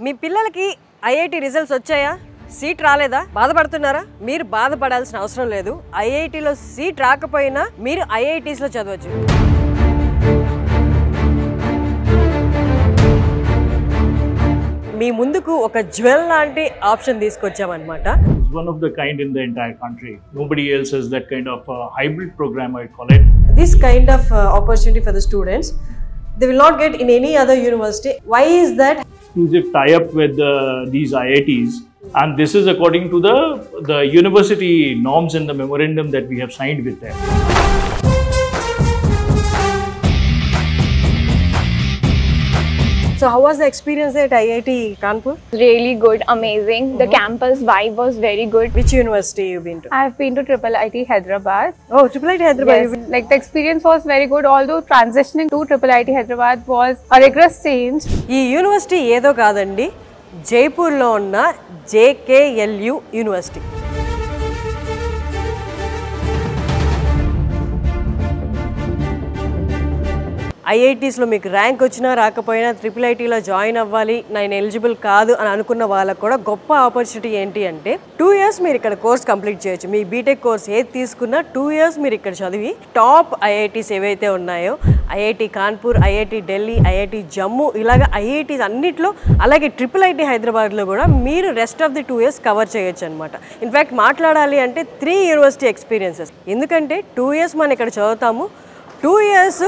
మీ పిల్లలకి IIT results వచ్చాయా? Seat రాలేదా? బాధపడుతున్నారా? మీరు బాధపడాల్సిన అవసరం లేదు. ఐఐటిలో సీట్ రాకపోయినా మీరు ఐఐటీస్లో చదవచ్చు. మీ ముందుకు ఒక జ్యువెల్ లాంటి option తీసుకొచ్చామన్నమాట. One of the kind in the entire country. Nobody else has that kind of hybrid program, I call it. This kind of opportunity for the students, they will not get in any other university. Why is that? Exclusive tie-up with these IITs, and this is according to the university norms and the memorandum that we have signed with them. So how was the experience at IIT Kanpur? Really good, amazing. The campus vibe was very good. Which university you been to? I have been to IIT Hyderabad. Oh, IIT Hyderabad. Yes, like the experience was very good. Although transitioning to IIT Hyderabad was a rigorous change. ఈ university ఏదో కాదండి, జైపూర్లో ఉన్న JKLU university. ఐఐటీస్లో మీకు rank వచ్చినా రాకపోయినా IIITలో join అవ్వాలి, నేను eligible కాదు అని అనుకున్న వాళ్ళకు కూడా గొప్ప ఆపర్చునిటీ ఏంటి అంటే 2 years మీరు ఇక్కడ కోర్స్ కంప్లీట్ చేయొచ్చు. మీ బీటెక్ కోర్స్ ఏది తీసుకున్నా 2 years మీరు ఇక్కడ చదివి టాప్ ఐఐటీస్ ఏవైతే ఉన్నాయో, IIT Kanpur, IIT Delhi, IIT Jammu, ఇలాగ ఐఐటీస్ అన్నిట్లో, అలాగే IIIT హైదరాబాద్లో కూడా మీరు rest of the 2 years cover చేయొచ్చు అనమాట. ఇన్ఫ్యాక్ట్ మాట్లాడాలి అంటే 3 యూనివర్సిటీ ఎక్స్పీరియన్సెస్. ఎందుకంటే 2 years మనం ఇక్కడ చదువుతాము, 2 years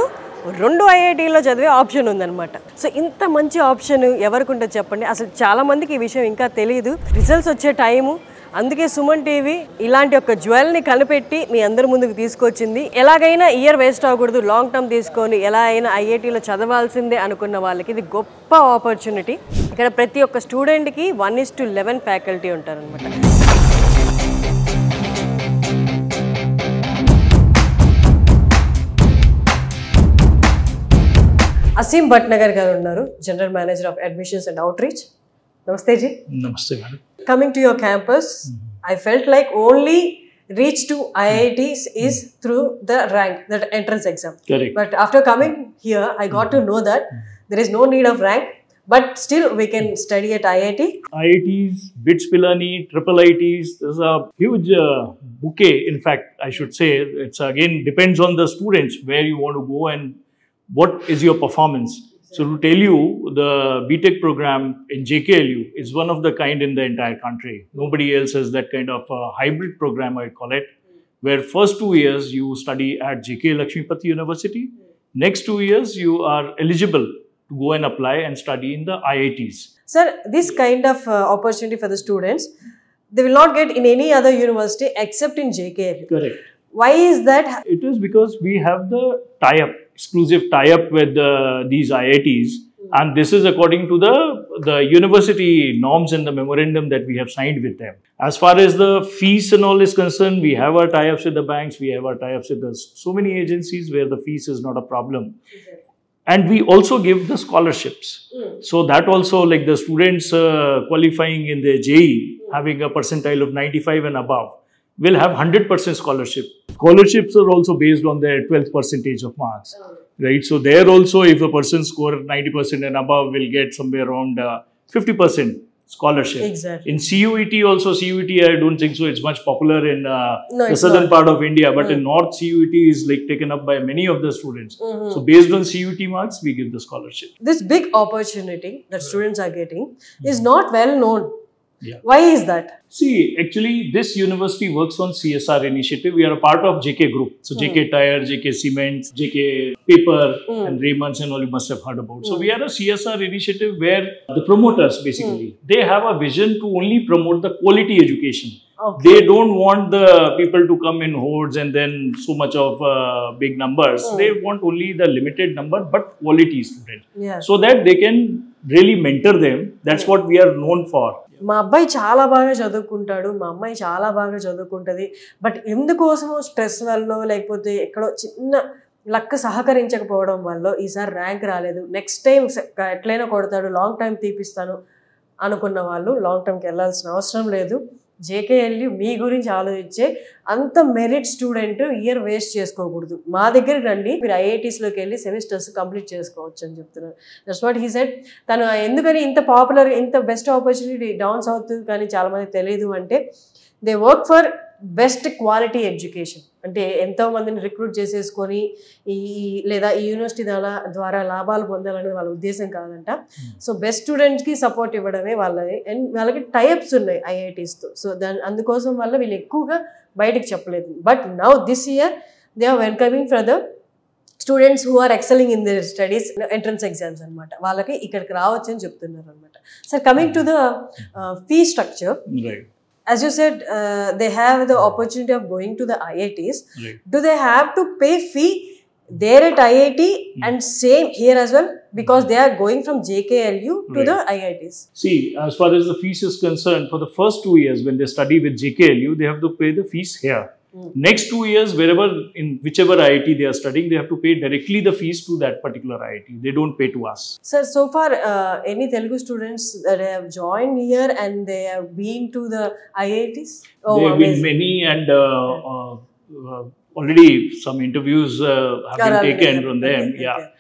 2 ఐఐటీలో చదివే ఆప్షన్ ఉందన్నమాట. సో ఇంత మంచి ఆప్షన్ ఎవరికి ఉంటుంది చెప్పండి? అసలు చాలామందికి ఈ విషయం ఇంకా తెలియదు. రిజల్ట్స్ వచ్చే టైము, అందుకే సుమన్ టీవీ ఇలాంటి ఒక జ్యువెల్ని కనిపెట్టి మీ అందరి ముందుకు తీసుకొచ్చింది. ఎలాగైనా ఇయర్ వేస్ట్ అవ్వకూడదు, లాంగ్ టర్మ్ తీసుకొని ఎలా అయినా ఐఐటీలో చదవాల్సిందే అనుకున్న వాళ్ళకి ఇది గొప్ప ఆపర్చునిటీ. ఇక్కడ ప్రతి ఒక్క స్టూడెంట్కి 1:11 ఫ్యాకల్టీ ఉంటారనమాట. అసీం భట్నగర్ గారు ఉన్నారు, general manager of admissions and out reach. నమస్తే G. Namaste, madam. Coming to your campus, I felt like only reach to IITs is through the rank, that entrance exam. Correct. But after coming here, I got to know that there is no need of rank, but still we can study at IIT. IITs, BITS Pilani, IIITs, there's a huge bouquet. In fact, I should say, it's again depends on the students where you want to go and what is your performance. So to tell you, the BTech program in JKLU is one of the kind in the entire country. Nobody else has that kind of hybrid program, I call it, where first 2 years you study at JK Lakshmipati University. Next 2 years you are eligible to go and apply and study in the IITs. Sir, this kind of opportunity for the students, they will not get in any other university except in JKLU. Correct. Why is that? It is because we have the tie-up, exclusive tie-up with these IITs, and this is according to the university norms and the memorandum that we have signed with them. As far as the fees and all is concerned, we have our tie-ups with the banks, we have our tie-ups with so many agencies where the fees is not a problem. Exactly. And we also give the scholarships. So that also, like the students qualifying in the JEE, having a percentile of 95 and above, will have 100% scholarship. Scholarships are also based on their 12th percentage of marks, right? So there also, if a person score 90% and above, will get somewhere around 50% scholarship. Exactly. In CUET also, CUET I don't think so, it's much popular in No, the it's southern not. part of India, but in North CUET is like taken up by many of the students. So based on CUET marks, we give the scholarship. This big opportunity that students are getting is not well known. Yeah. Why is that? See, actually, this university works on CSR initiative. We are a part of JK Group. So, JK Tire, JK Cement, JK Paper, and Raymonds and all you must have heard about. So, we are a CSR initiative where the promoters, basically, they have a vision to only promote the quality education. Okay. They don't want the people to come in hordes and then so much of big numbers. They want only the limited number, but quality students. Yeah. So that they can really mentor them. That's what we are known for. మా అబ్బాయి చాలా బాగా చదువుకుంటాడు, మా అమ్మాయి చాలా బాగా చదువుకుంటుంది, but ఎందుకోసమో stress వల్ల లేకపోతే ఎక్కడో చిన్న లక్ సహకరించకపోవడం వల్ల ఈసారి ర్యాంక్ రాలేదు, నెక్స్ట్ టైం ఎట్లయినా కొడతాడు, లాంగ్ టైం తీపిస్తాను అనుకున్న వాళ్ళు లాంగ్ టైంకి వెళ్ళాల్సిన అవసరం లేదు. జేకేఎల్యూ మీ గురించి ఆలోచించే అంత మెరిట్ స్టూడెంట్ ఇయర్ వేస్ట్ చేసుకోకూడదు, మా దగ్గరికి రండి, మీరు ఐఐటీస్లోకి వెళ్ళి సెమిస్టర్స్ కంప్లీట్ చేసుకోవచ్చు అని చెప్తున్నారు. That's what he said. తను ఎందుకని ఇంత పాపులర్, ఇంత బెస్ట్ ఆపర్చునిటీ డౌన్ సౌత్ కానీ చాలామంది తెలియదు అంటే, they work for best quality education. అంటే ఎంతో మందిని రిక్రూట్ చేసేసుకొని లేదా ఈ యూనివర్సిటీ ద్వారా లాభాలు పొందాలనేది వాళ్ళ ఉద్దేశం కాదంట. సో బెస్ట్ స్టూడెంట్స్కి సపోర్ట్ ఇవ్వడమే వాళ్ళది. అండ్ వాళ్ళకి టైప్స్ ఉన్నాయి ఐఐటీస్తో. సో అందుకోసం వల్ల వీళ్ళు ఎక్కువగా బయటకు చెప్పలేదు. But now this year they are welcoming for the students who are excelling in their studies, entrance exams అనమాట. వాళ్ళకి ఇక్కడికి రావచ్చు అని చెప్తున్నారు అనమాట. Sir, coming to the fee structure, as you said, they have the opportunity of going to the IITs. Right. Do they have to pay fee there at IIT and same here as well, because they are going from JKLU to Right. the IITs? See, as far as the fees is concerned, for the first 2 years when they study with JKLU, they have to pay the fees here. Next 2 years, wherever, in whichever IIT they are studying, they have to pay directly the fees to that particular IIT. They don't pay to us. Sir, so far any Telugu students that have joined here and they have been to the IITs? Oh, there have been many, and already some interviews have been taken from them. Okay, Yeah. okay.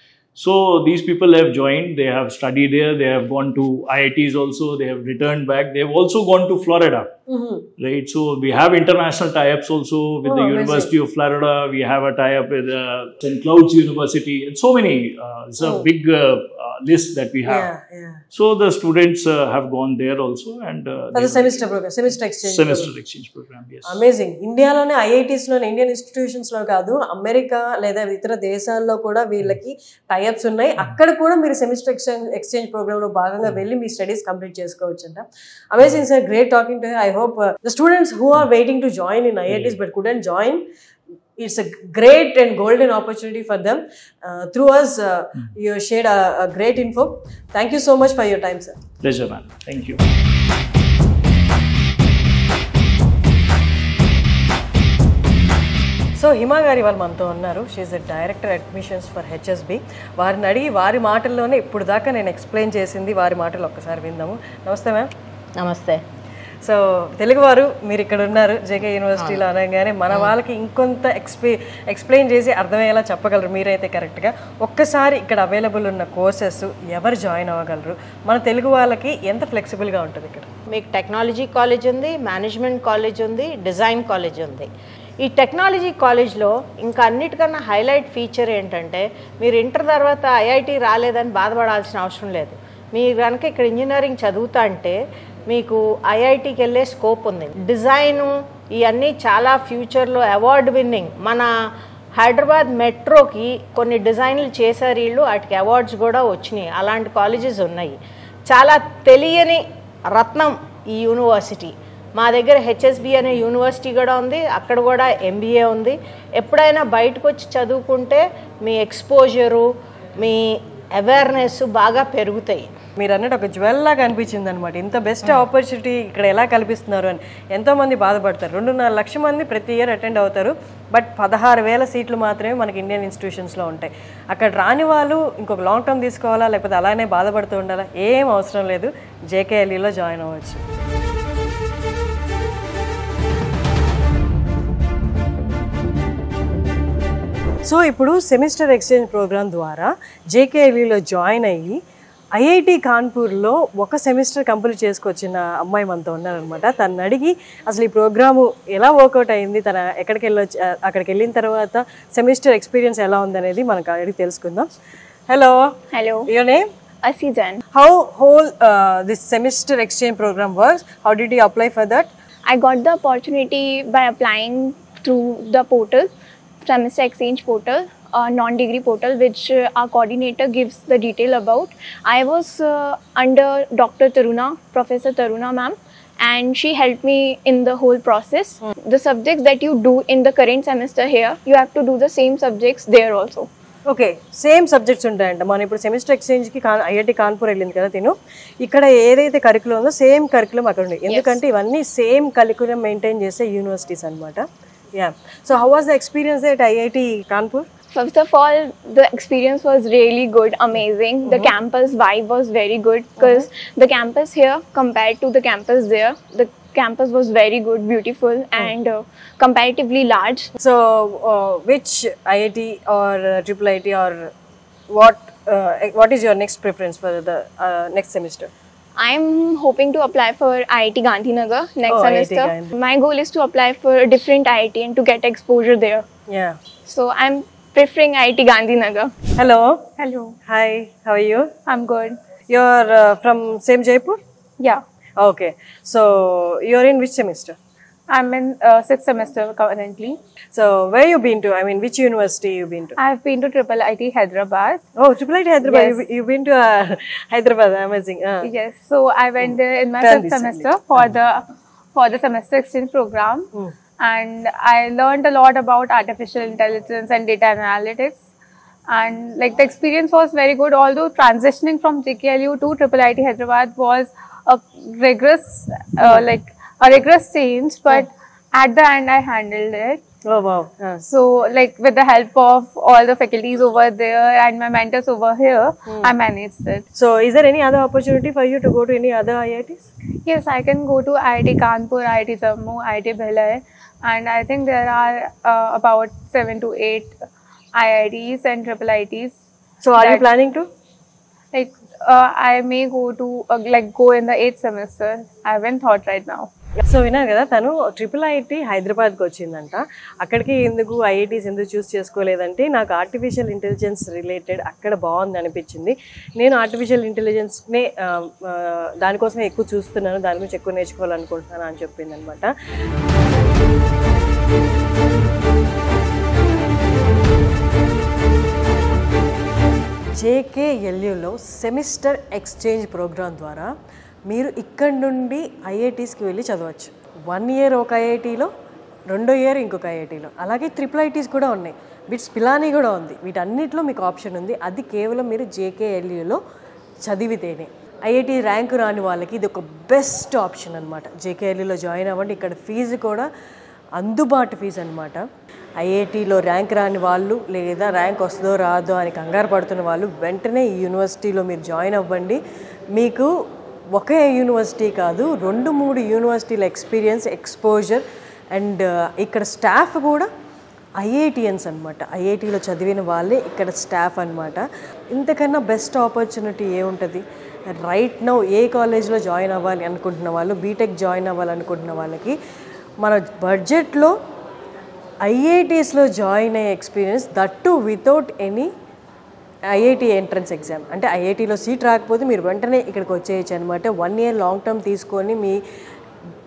So these people have joined, they have studied there, they have gone to IITs also, they have returned back, they have also gone to Florida, right? So we have international tie-ups also with the amazing. University of Florida, we have a tie-up with St. Cloud's University, and so many, it's a big list that we have. Yeah, yeah. So the students have gone there also, and For the semester program, semester exchange exchange program, yes. Amazing. ఇండియాలోనే ఐఐటీస్లోనే, Indian ఇన్స్టిట్యూషన్స్లో కాదు, America లేదా ఇతర దేశాల్లో కూడా వీళ్ళకి tie-ups ఉన్నాయి. అక్కడ కూడా మీరు సెమిస్టర్ ఎక్స్చేంజ్ ప్రోగ్రామ్లో భాగంగా వెళ్ళి మీ స్టడీస్ కంప్లీట్ చేసుకోవచ్చు అంట. Amazing sir, great talking to you. I hope the students who are waiting to join in IITs but couldn't join, it's a great and golden opportunity for them. Through us, you shared a great info. Thank you so much for your time, sir. Pleasure, man. Thank you. So Hima గారి వాళ్ళు మనతో ఉన్నారు. She's the director admissions for HSB. వారిని అడిగి వారి మాటల్లోనే ఇప్పుడు దాకా నేను ఎక్స్ప్లెయిన్ చేసింది వారి మాటలు ఒక్కసారి విందాము. నమస్తే మ్యామ్. నమస్తే. సో తెలుగువారు మీరు ఇక్కడ ఉన్నారు జేకే యూనివర్సిటీలో అనగానే మన వాళ్ళకి ఇంకొంత ఎక్స్ప్లెయిన్ చేసి అర్థమయ్యేలా చెప్పగలరు మీరైతే కరెక్ట్గా. ఒక్కసారి ఇక్కడ అవైలబుల్ ఉన్న కోర్సెస్ ఎవరు జాయిన్ అవ్వగలరు, మన తెలుగు వాళ్ళకి ఎంత ఫ్లెక్సిబుల్గా ఉంటుంది ఇక్కడ? మీకు టెక్నాలజీ కాలేజ్ ఉంది, మేనేజ్మెంట్ కాలేజ్ ఉంది, డిజైన్ కాలేజ్ ఉంది. ఈ టెక్నాలజీ కాలేజ్లో ఇంకా అన్నిటికన్నా హైలైట్ ఫీచర్ ఏంటంటే, మీరు ఇంటర్ తర్వాత ఐఐటి రాలేదని బాధపడాల్సిన అవసరం లేదు. మీరు కనుక ఇక్కడ ఇంజనీరింగ్ చదువుతా అంటే మీకు ఐఐటికి వెళ్ళే స్కోప్ ఉంది. డిజైను ఇవన్నీ చాలా ఫ్యూచర్లో అవార్డు విన్నింగ్. మన హైదరాబాద్ మెట్రోకి కొన్ని డిజైన్లు చేశారు వీళ్ళు, వాటికి అవార్డ్స్ కూడా వచ్చినాయి. అలాంటి కాలేజెస్ ఉన్నాయి. చాలా తెలియని రత్నం ఈ యూనివర్సిటీ. మా దగ్గర హెచ్ఎస్బి అనే యూనివర్సిటీ కూడా ఉంది, అక్కడ కూడా ఎంబీఏ ఉంది. ఎప్పుడైనా బయటకు వచ్చి చదువుకుంటే మీ ఎక్స్పోజరు, మీ అవేర్నెస్ బాగా పెరుగుతాయి. మీరు అన్నట్టు ఒక జ్వెల్ లాగా అనిపించింది అనమాట. ఇంత బెస్ట్ ఆపర్చునిటీ ఇక్కడ ఎలా కల్పిస్తున్నారు అని ఎంతోమంది బాధపడతారు. 2.5 లక్షల మంది ప్రతి ఇయర్ అటెండ్ అవుతారు, బట్ 16,000 సీట్లు మాత్రమే మనకి ఇండియన్ ఇన్స్టిట్యూషన్స్లో ఉంటాయి. అక్కడ రాని వాళ్ళు ఇంకొక లాంగ్ టర్మ్ తీసుకోవాలా, లేకపోతే అలానే బాధపడుతూ ఉండాలా, ఏం అవసరం లేదు, జేకేఎల్ఈలో జాయిన్ అవ్వచ్చు. సో ఇప్పుడు సెమిస్టర్ ఎక్స్చేంజ్ ప్రోగ్రామ్ ద్వారా జేకేఎల్ఈలో జాయిన్ అయ్యి ఐఐటి కాన్పూర్లో ఒక సెమిస్టర్ కంప్లీట్ చేసుకొచ్చిన అమ్మాయి మనతో ఉన్నారనమాట. తను అడిగి అసలు ఈ ప్రోగ్రాము ఎలా వర్కౌట్ అయింది, తన అక్కడికి వెళ్ళిన తర్వాత సెమిస్టర్ ఎక్స్పీరియన్స్ ఎలా ఉందనేది మనకు అడిగి తెలుసుకుందాం. Hello. Hello. Your name? Asijan. How whole this semester exchange program works? How did you apply for that? I got the opportunity by applying through the portal, semester exchange portal, non-degree portal, which our coordinator gives the detail about. I was under Dr. Taruna, Professor Taruna ma'am, and she helped me in the whole process. The subjects that you do in the current semester here, you have to do the same subjects there also. Okay, same subjects ఉంటాయంట. మనం ఇప్పుడు semester ఎక్స్చేంజ్కి IIT Kanpur వెళ్ళింది కదా తిను, ఇక్కడ ఏదైతే curriculum ఉందో same curriculum అక్కడ ఉంది. ఎందుకంటే ఇవన్నీ సేమ్ కరికులం మెయింటైన్ చేసే యూనివర్సిటీస్ అనమాట. Yeah, so how was the experience at IIT Kanpur? First of all, the experience was really good, amazing. The campus vibe was very good because the campus here compared to the campus there, the campus was very good, beautiful, and comparatively large. So, which IIT or triple IT or what is your next preference for the next semester? I'm hoping to apply for IIT Gandhinagar next Oh, IIT semester. Gandhi. My goal is to apply for a different IIT and to get exposure there. Yeah. So I'm preferring IIT Gandhinagar. Hello. Hello, Hi. How are you? I'm good. You're from same Jaipur? Yeah, Okay. So you're in which semester? I'm in 6th semester currently. So where you been to? I mean, which university you been to? I've been to Triple IT Hyderabad. Oh, Triple IT Hyderabad. Yes. You've been to Hyderabad. Amazing. Yes, so I went there in my Tell 5th this, semester for the semester exchange program, and I learned a lot about artificial intelligence and data analytics. And like the experience was very good. Although transitioning from JKLU to Triple IT Hyderabad was a rigorous, a rigorous change, but at the end I handled it. Oh wow. So, like with the help of all the faculties over there and my mentors over here, I managed it. So is there any other opportunity for you to go to any other IITs? Yes, I can go to IIT Kanpur, IIT Jammu, IIT Bhilai, and I think there are about 7 to 8 IITs and triple ITs. So are you That- planning to? Like I may go to go in the 8th semester. I haven't thought right now. So విన్నారు కదా, తను triple IIT హైదరాబాద్కి వచ్చిందంట. అక్కడికి ఎందుకు IITs ఎందుకు చూస్ చేసుకోలేదంటే, నాకు artificial intelligence related అక్కడ బాగుంది అనిపించింది. నేను ఆర్టిఫిషియల్ ఇంటెలిజెన్స్నే దానికోసమే ఎక్కువ చూస్తున్నాను, దాని గురించి ఎక్కువ నేర్చుకోవాలనుకుంటున్నాను అని చెప్పింది అనమాట. జేకేఎల్యూలో సెమిస్టర్ ఎక్స్చేంజ్ ప్రోగ్రామ్ ద్వారా మీరు ఇక్కడి నుండి ఐఐటీస్కి వెళ్ళి చదవచ్చు. 1 ఇయర్ ఒక ఐఐటీలో, 2వ ఇయర్ ఇంకొక ఐఐటీలో. అలాగే ట్రిపుల్ ఐటీస్ కూడా ఉన్నాయి, బిట్స్ పిలానీ కూడా ఉంది. వీటన్నిటిలో మీకు ఆప్షన్ ఉంది. అది కేవలం మీరు జేకేఎల్యూలో చదివితేనే. ఐఐటీ ర్యాంకు రాని వాళ్ళకి ఇది ఒక బెస్ట్ ఆప్షన్ అనమాట. జేకేఎల్యూలో జాయిన్ అవ్వండి. ఇక్కడ ఫీజు కూడా అందుబాటు ఫీజు అనమాట. ఐఐటీలో ర్యాంక్ రాని వాళ్ళు లేదా ర్యాంక్ వస్తుందో రాదో అని కంగారు పడుతున్న వాళ్ళు వెంటనే ఈ యూనివర్సిటీలో మీరు జాయిన్ అవ్వండి. మీకు ఒకే యూనివర్సిటీ కాదు, 2-3 యూనివర్సిటీల ఎక్స్పీరియన్స్, ఎక్స్పోజర్, అండ్ ఇక్కడ స్టాఫ్ కూడా ఐఐటియన్స్ అనమాట. ఐఐటీలో చదివిన వాళ్ళే ఇక్కడ స్టాఫ్ అనమాట. ఇంతకన్నా బెస్ట్ ఆపర్చునిటీ ఏముంటుంది? రైట్ నౌ ఏ కాలేజ్లో జాయిన్ అవ్వాలి అనుకుంటున్న వాళ్ళు, బీటెక్ జాయిన్ అవ్వాలనుకుంటున్న వాళ్ళకి మన బడ్జెట్లో ఐఐటీస్లో జాయిన్ అయ్యే experience, that without any IIT entrance exam. అంటే ఐఐటీలో సీట్ రాకపోతే మీరు వెంటనే ఇక్కడికి వచ్చేయచ్చు అనమాట. 1 ఇయర్ లాంగ్ టర్మ్ తీసుకొని మీ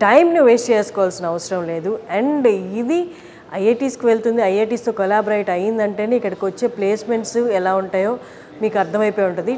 టైంని వేస్ట్ చేసుకోవాల్సిన అవసరం లేదు. అండ్ ఇది ఐఐటీస్కి వెళ్తుంది, ఐఐటీస్తో కొలాబరేట్ అయ్యిందంటేనే ఇక్కడికి వచ్చే ప్లేస్మెంట్స్ ఎలా ఉంటాయో మీకు అర్థమైపోయి ఉంటుంది.